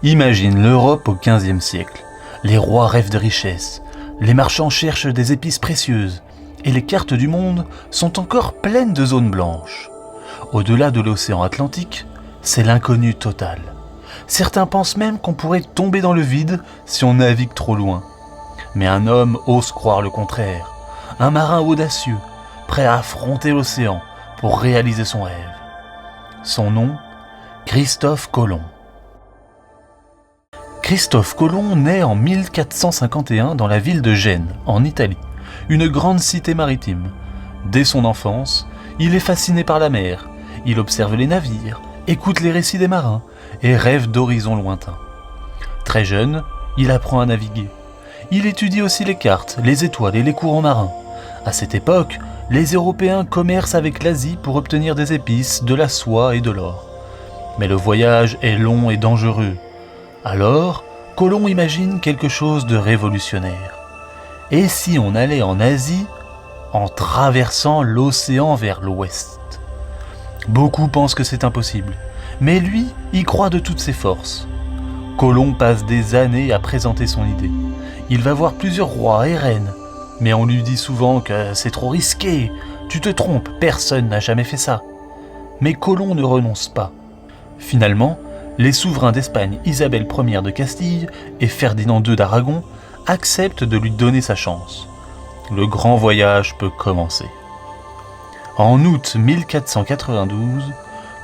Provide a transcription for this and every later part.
Imagine l'Europe au XVe siècle. Les rois rêvent de richesses, les marchands cherchent des épices précieuses, et les cartes du monde sont encore pleines de zones blanches. Au-delà de l'océan Atlantique, c'est l'inconnu total. Certains pensent même qu'on pourrait tomber dans le vide si on navigue trop loin. Mais un homme ose croire le contraire, un marin audacieux, prêt à affronter l'océan pour réaliser son rêve. Son nom, Christophe Colomb. Christophe Colomb naît en 1451 dans la ville de Gênes, en Italie, une grande cité maritime. Dès son enfance, il est fasciné par la mer, il observe les navires, écoute les récits des marins et rêve d'horizons lointains. Très jeune, il apprend à naviguer. Il étudie aussi les cartes, les étoiles et les courants marins. À cette époque, les Européens commercent avec l'Asie pour obtenir des épices, de la soie et de l'or. Mais le voyage est long et dangereux. Alors, Colomb imagine quelque chose de révolutionnaire. Et si on allait en Asie en traversant l'océan vers l'ouest? Beaucoup pensent que c'est impossible, mais lui y croit de toutes ses forces. Colomb passe des années à présenter son idée. Il va voir plusieurs rois et reines, mais on lui dit souvent que c'est trop risqué. Tu te trompes, personne n'a jamais fait ça. Mais Colomb ne renonce pas. Finalement, les souverains d'Espagne Isabelle Ier de Castille et Ferdinand II d'Aragon acceptent de lui donner sa chance. Le grand voyage peut commencer. En août 1492,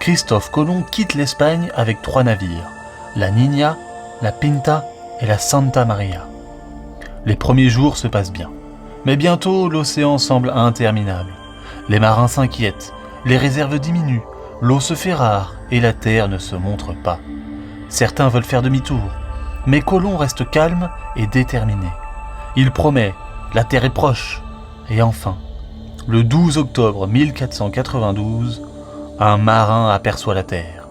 Christophe Colomb quitte l'Espagne avec 3 navires, la Niña, la Pinta et la Santa Maria. Les premiers jours se passent bien, mais bientôt l'océan semble interminable. Les marins s'inquiètent, les réserves diminuent, l'eau se fait rare et la terre ne se montre pas. Certains veulent faire demi-tour, mais Colomb reste calme et déterminé. Il promet, la terre est proche. Et enfin, le 12 octobre 1492, un marin aperçoit la terre.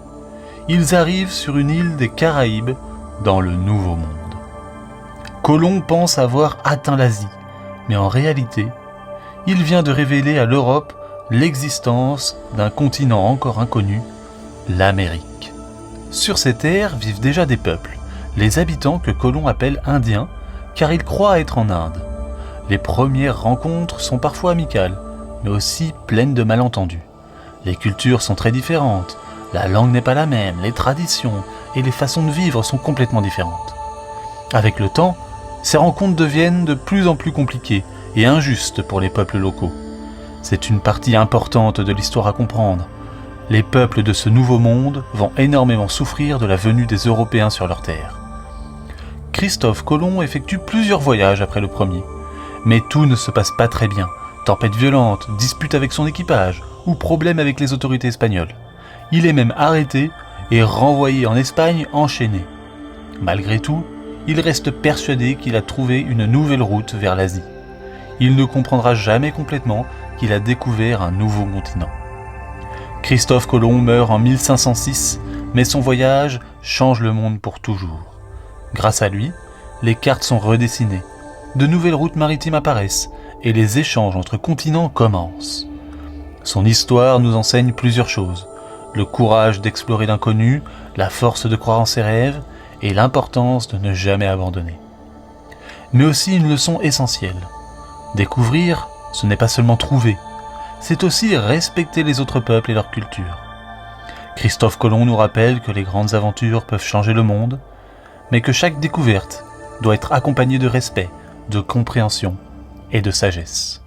Ils arrivent sur une île des Caraïbes dans le Nouveau Monde. Colomb pense avoir atteint l'Asie, mais en réalité, il vient de révéler à l'Europe l'existence d'un continent encore inconnu, l'Amérique. Sur ces terres vivent déjà des peuples, les habitants que Colomb appelle Indiens, car il croit être en Inde. Les premières rencontres sont parfois amicales, mais aussi pleines de malentendus. Les cultures sont très différentes, la langue n'est pas la même, les traditions et les façons de vivre sont complètement différentes. Avec le temps, ces rencontres deviennent de plus en plus compliquées et injustes pour les peuples locaux. C'est une partie importante de l'histoire à comprendre. Les peuples de ce nouveau monde vont énormément souffrir de la venue des Européens sur leur terre. Christophe Colomb effectue plusieurs voyages après le premier. Mais tout ne se passe pas très bien. Tempête violente, dispute avec son équipage ou problème avec les autorités espagnoles. Il est même arrêté et renvoyé en Espagne enchaîné. Malgré tout, il reste persuadé qu'il a trouvé une nouvelle route vers l'Asie. Il ne comprendra jamais complètement qu'il a découvert un nouveau continent. Christophe Colomb meurt en 1506, mais son voyage change le monde pour toujours. Grâce à lui, les cartes sont redessinées, de nouvelles routes maritimes apparaissent et les échanges entre continents commencent. Son histoire nous enseigne plusieurs choses: le courage d'explorer l'inconnu, la force de croire en ses rêves et l'importance de ne jamais abandonner. Mais aussi une leçon essentielle. Découvrir, ce n'est pas seulement trouver, c'est aussi respecter les autres peuples et leur culture. Christophe Colomb nous rappelle que les grandes aventures peuvent changer le monde, mais que chaque découverte doit être accompagnée de respect, de compréhension et de sagesse.